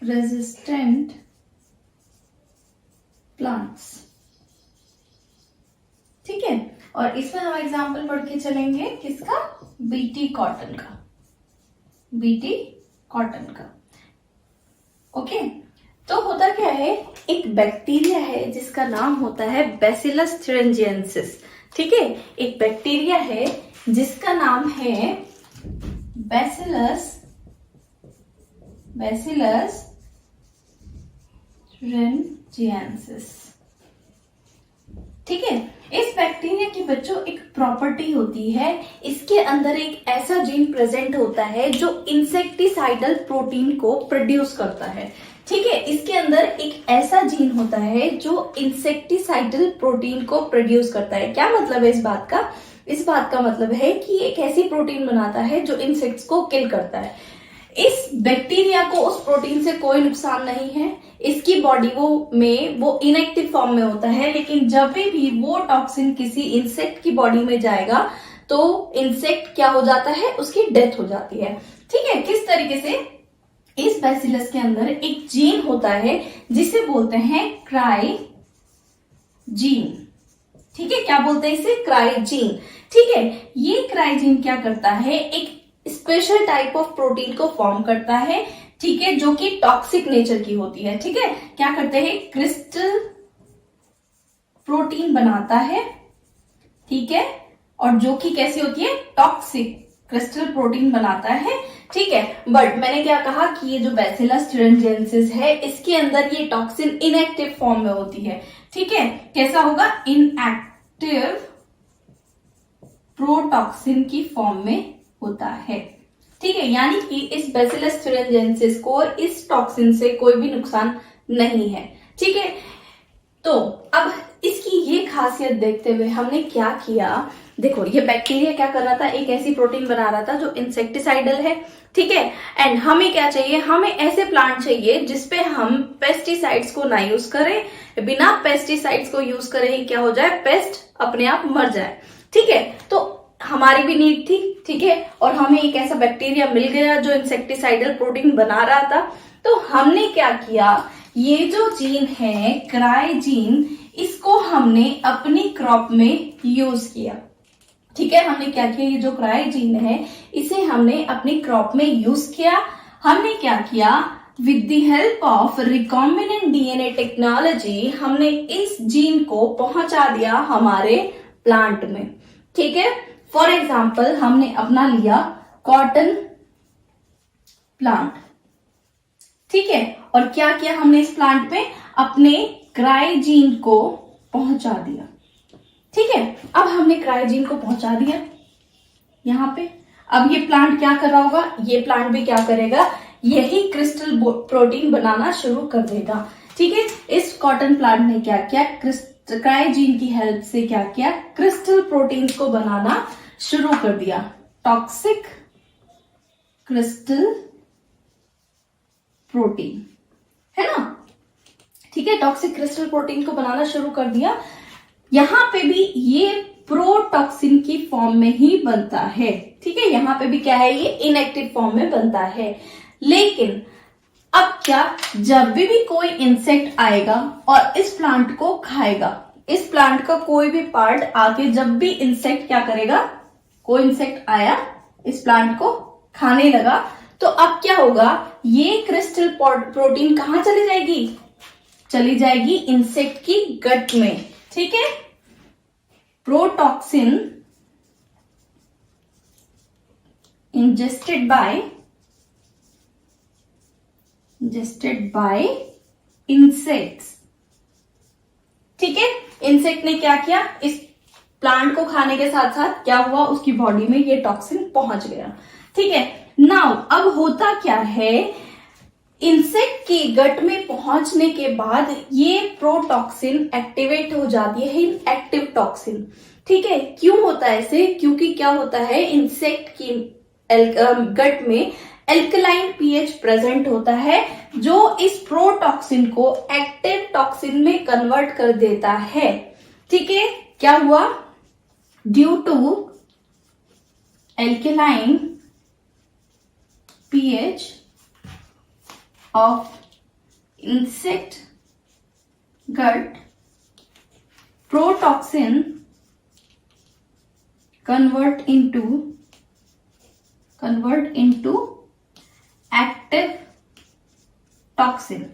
Resistant plants. ठीक है, और इसमें हम एग्जाम्पल पढ़ के चलेंगे किसका, बीटी कॉटन का, बीटी कॉटन का। ओके, तो होता क्या है, एक बैक्टीरिया है जिसका नाम होता है बैसिलस थुरिंजिएंसिस। ठीक है, एक बैक्टीरिया है जिसका नाम है बैसिलस थुरिंजिएंसिस। ठीक है, इस बैक्टीरिया की बच्चों एक प्रॉपर्टी होती है, इसके अंदर एक ऐसा जीन प्रेजेंट होता है जो इंसेक्टिसाइडल प्रोटीन को प्रोड्यूस करता है। ठीक है, इसके अंदर एक ऐसा जीन होता है जो इंसेक्टिसाइडल प्रोटीन को प्रोड्यूस करता है। क्या मतलब है इस बात का, इस बात का मतलब है कि एक ऐसी प्रोटीन बनाता है जो इंसेक्ट्स को किल करता है। इस बैक्टीरिया को उस प्रोटीन से कोई नुकसान नहीं है, इसकी बॉडी वो इनएक्टिव फॉर्म में होता है, लेकिन जब भी वो टॉक्सिन किसी इंसेक्ट की बॉडी में जाएगा तो इंसेक्ट क्या हो जाता है, उसकी डेथ हो जाती है। ठीक है, किस तरीके से, इस बैसिलस के अंदर एक जीन होता है जिसे बोलते हैं क्राइजीन। ठीक है, क्या बोलते हैं इसे, क्राइजीन। ठीक है, ये क्राइजीन क्या करता है, एक स्पेशल टाइप ऑफ प्रोटीन को फॉर्म करता है। ठीक है, जो कि टॉक्सिक नेचर की होती है। ठीक है, क्या करते हैं, क्रिस्टल प्रोटीन बनाता है। ठीक है, और जो कि कैसी होती है, टॉक्सिक क्रिस्टल प्रोटीन बनाता है। ठीक है, बट मैंने क्या कहा कि ये जो बैसिलस थुरिंजिएंसिस है, इसके अंदर ये टॉक्सिन इनएक्टिव फॉर्म में होती है। ठीक है, कैसा होगा, इनएक्टिव प्रोटॉक्सिन की फॉर्म में होता है। ठीक है, यानी कि इस बैसिलस थुरिंजिएंसिस को इस टॉक्सिन से कोई भी नुकसान नहीं है। ठीक है, तो अब इसकी ये खासियत देखते हुए हमने क्या किया, देखो ये बैक्टीरिया क्या कर रहा था, एक ऐसी प्रोटीन बना रहा था जो इंसेक्टिसाइडल है। ठीक है, एंड हमें क्या चाहिए, हमें ऐसे प्लांट चाहिए जिसपे हम पेस्टिसाइड्स को ना यूज करें, बिना पेस्टिसाइड्स को यूज करें क्या हो जाए, पेस्ट अपने आप मर जाए। ठीक है, तो हमारी भी नीड थी। ठीक है, और हमें एक ऐसा बैक्टीरिया मिल गया जो इंसेक्टिसाइडल प्रोटीन बना रहा था। तो हमने क्या किया, ये जो जीन है क्राइजीन, इसको हमने अपनी क्रॉप में यूज किया। ठीक है, हमने क्या किया, ये जो क्राइजीन है इसे हमने अपनी क्रॉप में यूज किया। हमने क्या किया, with the help of recombinant DNA technology हमने इस जीन को पहुंचा दिया हमारे प्लांट में। ठीक है, फॉर एग्जाम्पल हमने अपना लिया कॉटन प्लांट। ठीक है, और क्या किया हमने इस प्लांट में, अपने क्राइजीन को पहुंचा दिया। ठीक है, अब हमने क्राइजीन को पहुंचा दिया यहां पे। अब ये प्लांट क्या कर रहा होगा, ये प्लांट भी क्या करेगा, यही क्रिस्टल प्रोटीन बनाना शुरू कर देगा। ठीक है, इस कॉटन प्लांट ने क्या किया, क्राइजीन की हेल्प से क्या किया, क्रिस्टल प्रोटीन को बनाना शुरू कर दिया, टॉक्सिक क्रिस्टल प्रोटीन, है ना। ठीक है, टॉक्सिक क्रिस्टल प्रोटीन को बनाना शुरू कर दिया। यहां पे भी ये प्रोटॉक्सिन की फॉर्म में ही बनता है। ठीक है, यहां पे भी क्या है, ये इनएक्टिव फॉर्म में बनता है। लेकिन अब क्या, जब भी कोई इंसेक्ट आएगा और इस प्लांट को खाएगा, इस प्लांट का कोई भी पार्ट आके जब भी इंसेक्ट क्या करेगा, कोई इंसेक्ट आया इस प्लांट को खाने लगा, तो अब क्या होगा, ये क्रिस्टल प्रोटीन कहां चली जाएगी, चली जाएगी इंसेक्ट की गट में। ठीक है, प्रोटॉक्सिन ingested by insects। ठीक है, इंसेक्ट ने क्या किया, इस प्लांट को खाने के साथ साथ क्या हुआ, उसकी बॉडी में ये टॉक्सिन पहुंच गया। ठीक है, नाउ अब होता क्या है, इंसेक्ट की गट में पहुंचने के बाद ये प्रोटॉक्सिन एक्टिवेट हो जाती है, एक्टिव टॉक्सिन। ठीक है, क्यों होता है ऐसे, क्योंकि क्या होता है, इंसेक्ट की गट में एल्कलाइन पीएच प्रेजेंट होता है जो इस प्रोटॉक्सिन को एक्टिव टॉक्सिन में कन्वर्ट कर देता है। ठीक है, क्या हुआ, due to alkaline pH of insect gut protoxin convert into active toxin.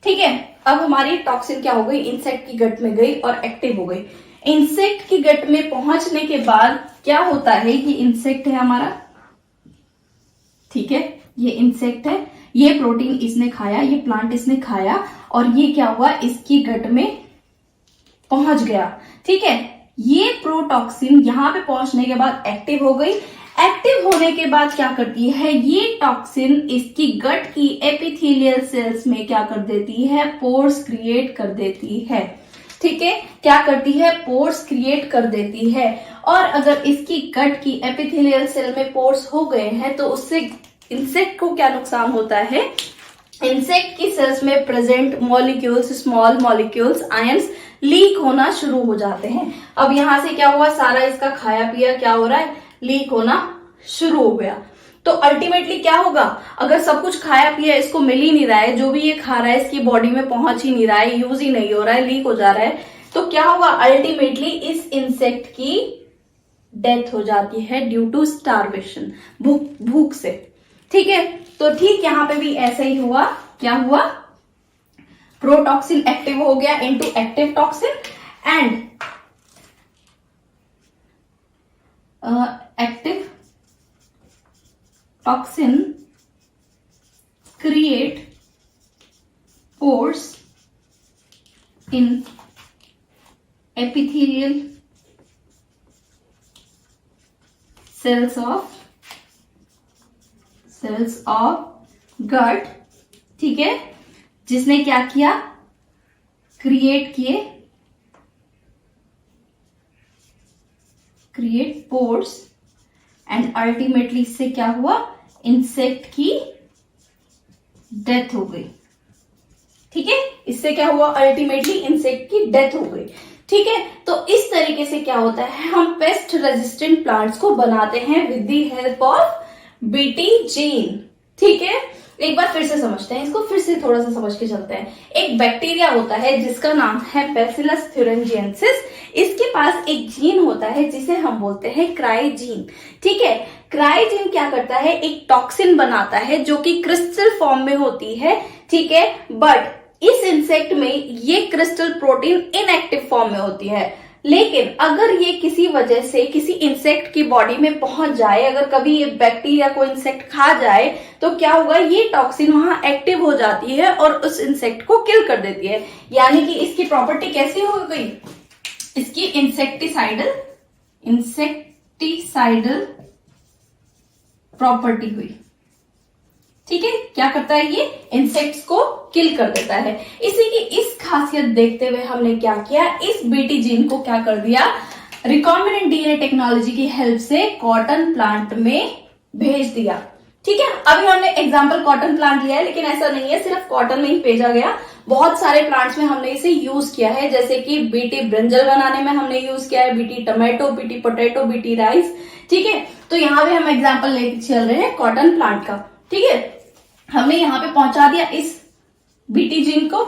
ठीक है, अब हमारी टॉक्सिन क्या हो गई, इंसेक्ट की गट में गई और एक्टिव हो गई। इंसेक्ट की गट में पहुंचने के बाद क्या होता है, ये इंसेक्ट है हमारा, ठीक है, ये इंसेक्ट है, ये प्रोटीन इसने खाया, ये प्लांट इसने खाया और ये क्या हुआ, इसकी गट में पहुंच गया। ठीक है, ये प्रोटॉक्सिन यहां पे पहुंचने के बाद एक्टिव हो गई। एक्टिव होने के बाद क्या करती है, ये टॉक्सिन इसकी गट की एपिथेलियल सेल्स में क्या कर देती है, पोर्स क्रिएट कर देती है। ठीक है, क्या करती है, पोर्स क्रिएट कर देती है। और अगर इसकी गट की एपिथेलियल सेल में पोर्स हो गए हैं तो उससे इंसेक्ट को क्या नुकसान होता है, इंसेक्ट की सेल्स में present molecules, small molecules, ions leak होना शुरू हो जाते हैं। अब यहां से क्या हुआ, सारा इसका खाया पिया क्या हो रहा है, लीक होना शुरू हो गया। तो अल्टीमेटली क्या होगा, अगर सब कुछ खाया पिया इसको मिल ही नहीं रहा है, जो भी ये खा रहा है इसकी बॉडी में पहुंच ही नहीं रहा है, यूज ही नहीं हो रहा है, लीक हो जा रहा है, तो क्या होगा, अल्टीमेटली इस इंसेक्ट की डेथ हो जाती है ड्यू टू स्टार्वेशन, भूख से। ठीक है, तो ठीक यहां पे भी ऐसा ही हुआ, क्या हुआ, प्रोटॉक्सिन एक्टिव हो गया into active toxin and active toxin create pores in epithelial cells of gut। ठीक है, जिसने क्या किया, क्रिएट पोर्स एंड अल्टीमेटली इससे क्या हुआ, इंसेक्ट की डेथ हो गई। ठीक है, इससे क्या हुआ, अल्टीमेटली इंसेक्ट की डेथ हो गई। ठीक है, तो इस तरीके से क्या होता है, हम पेस्ट रेजिस्टेंट प्लांट्स को बनाते हैं with the help of BT gene. ठीक है, एक बार फिर से समझते हैं इसको, फिर से थोड़ा सा समझ के चलते हैं। एक बैक्टीरिया होता है जिसका नाम है बैसिलस थ्यूरिंजिएंसिस। इसके पास एक जीन होता है जिसे हम बोलते हैं क्राइजीन। ठीक है, क्राइजीन क्या करता है, एक टॉक्सिन बनाता है जो कि क्रिस्टल फॉर्म में होती है। ठीक है, बट इस इंसेक्ट में ये क्रिस्टल प्रोटीन इनएक्टिव फॉर्म में होती है। लेकिन अगर ये किसी वजह से किसी इंसेक्ट की बॉडी में पहुंच जाए, अगर कभी ये बैक्टीरिया को इंसेक्ट खा जाए तो क्या होगा, ये टॉक्सिन वहां एक्टिव हो जाती है और उस इंसेक्ट को किल कर देती है। यानी कि इसकी प्रॉपर्टी कैसी हो गई, इसकी इंसेक्टिसाइडल प्रॉपर्टी हुई। ठीक है, क्या करता है, ये इंसेक्ट्स को किल कर देता है। इसी की इस खासियत देखते हुए हमने क्या किया, इस बीटी जीन को क्या कर दिया, रिकॉम्बिनेंट डीएनए टेक्नोलॉजी की हेल्प से कॉटन प्लांट में भेज दिया। ठीक है, अभी हमने एग्जांपल कॉटन प्लांट लिया है, लेकिन ऐसा नहीं है सिर्फ कॉटन में ही भेजा गया, बहुत सारे प्लांट्स में हमने इसे यूज किया है। जैसे कि बीटी ब्रिंजल बनाने में हमने यूज किया है, BT tomato, BT potato, BT rice. ठीक है, तो यहाँ पे हम एग्जाम्पल लेके चल रहे हैं कॉटन प्लांट का। ठीक है, हमने यहाँ पे पहुंचा दिया इस बीटी जीन को,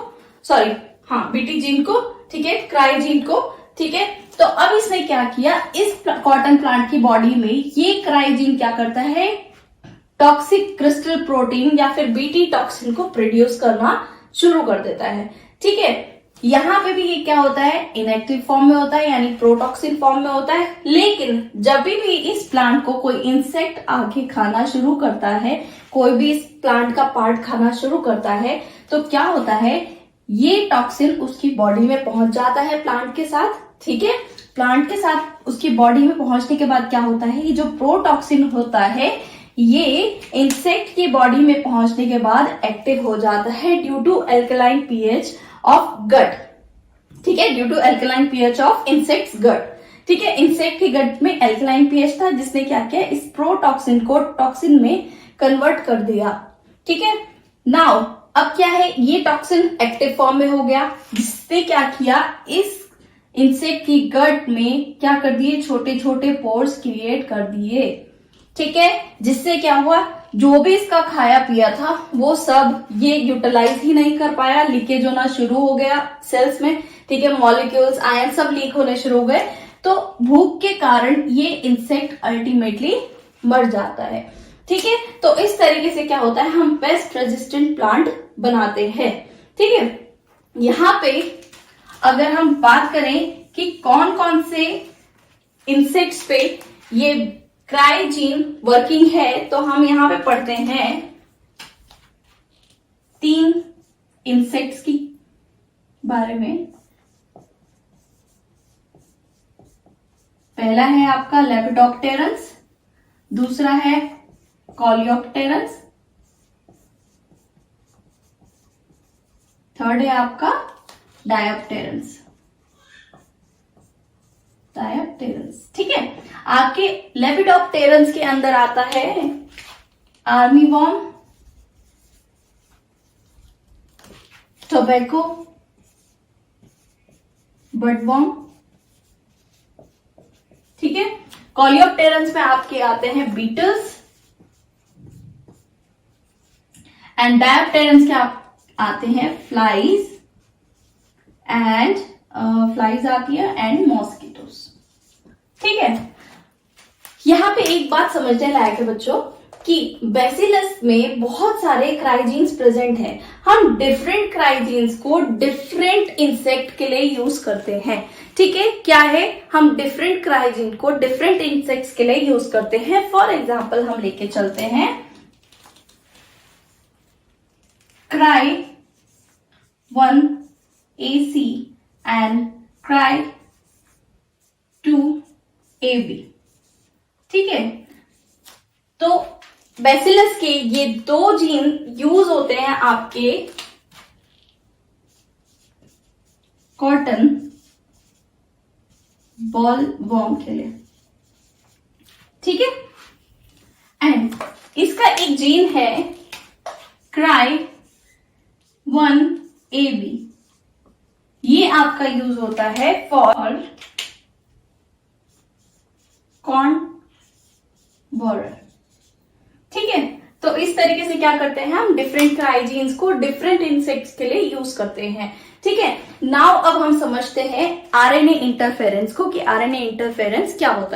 बीटी जीन को, ठीक है, क्राइजीन को। ठीक है, तो अब इसने क्या किया, इस कॉटन प्लांट की बॉडी में ये क्राइजीन क्या करता है, टॉक्सिक क्रिस्टल प्रोटीन या फिर बीटी टॉक्सिन को प्रोड्यूस करना शुरू कर देता है। ठीक है, यहां पे भी ये क्या होता है, इनएक्टिव फॉर्म में होता है, यानी प्रोटॉक्सिन फॉर्म में होता है। लेकिन जब भी इस प्लांट को कोई इंसेक्ट आके खाना शुरू करता है, कोई भी इस प्लांट का पार्ट खाना शुरू करता है, तो क्या होता है, ये टॉक्सिन उसकी बॉडी में पहुंच जाता है प्लांट के साथ। ठीक है, प्लांट के साथ उसकी बॉडी में पहुंचने के बाद क्या होता है, ये जो प्रोटॉक्सिन होता है ये इंसेक्ट की बॉडी में पहुंचने के बाद एक्टिव हो जाता है due to alkaline pH of gut. ठीक है, due to alkaline pH of insects gut. ठीक है, इंसेक्ट की गट में एल्कलाइन पीएच था जिसने क्या किया, इस प्रोटॉक्सिन को टॉक्सिन में कन्वर्ट कर दिया। ठीक है, नाउ अब क्या है, ये टॉक्सिन एक्टिव फॉर्म में हो गया, जिसने क्या किया, इस इंसेक्ट की गट में क्या कर दिए, छोटे छोटे पोर्स क्रिएट कर दिए। ठीक है, जिससे क्या हुआ, जो भी इसका खाया पिया था वो सब ये यूटिलाइज ही नहीं कर पाया, लीकेज होना शुरू हो गया सेल्स में, ठीक है, मॉलिक्यूल्स आयन सब लीक होने शुरू हो गए। तो भूख के कारण ये इंसेक्ट अल्टीमेटली मर जाता है। ठीक है, तो इस तरीके से क्या होता है, हम पेस्ट रेजिस्टेंट प्लांट बनाते हैं। ठीक है, यहां पे अगर हम बात करें कि कौन कौन से इंसेक्ट्स पे ये क्राइजीन वर्किंग है, तो हम यहां पे पढ़ते हैं 3 इंसेक्ट्स की बारे में। पहला है आपका लेपिडोप्टेरन्स, दूसरा है कॉलियोप्टेरन्स, थर्ड है आपका डायोप्टेरन्स। ठीक है, आपके लेपिडोप्टेरन्स के अंदर आता है आर्मी वॉर्म, टोबैको, बर्डवॉर्म। ठीक है, कॉलियोप्टेरन्स में आपके आते हैं बीटल्स, एंड डायोप्टेरन्स के आते हैं फ्लाइज एंड फ्लाइज आती है एंड मॉस्किटोस। ठीक है, यहां पे एक बात समझने लायक है बच्चों कि बेसिलस में बहुत सारे क्राइजीन्स प्रेजेंट हैं। हम डिफरेंट क्राइजीन्स को डिफरेंट इंसेक्ट के लिए यूज करते हैं। ठीक है, क्या है, हम डिफरेंट क्राइजीन को डिफरेंट इंसेक्ट्स के लिए यूज करते हैं। फॉर एग्जाम्पल हम लेके चलते हैं cry 1AC and cry 2AB। ठीक है, तो बेसिलस के ये 2 जीन यूज होते हैं आपके कॉटन बॉल वॉर्म के लिए। ठीक है, एंड इसका एक जीन है क्राई 1AB, ये आपका यूज होता है फॉर कॉर्न बोरर। ठीक है, तो इस तरीके से क्या करते हैं, हम डिफरेंट क्राइजीन्स को डिफरेंट इंसेक्ट्स के लिए यूज करते हैं। ठीक है, नाउ अब हम समझते हैं आरएनए इंटरफेरेंस को कि आरएनए इंटरफेरेंस क्या होता है।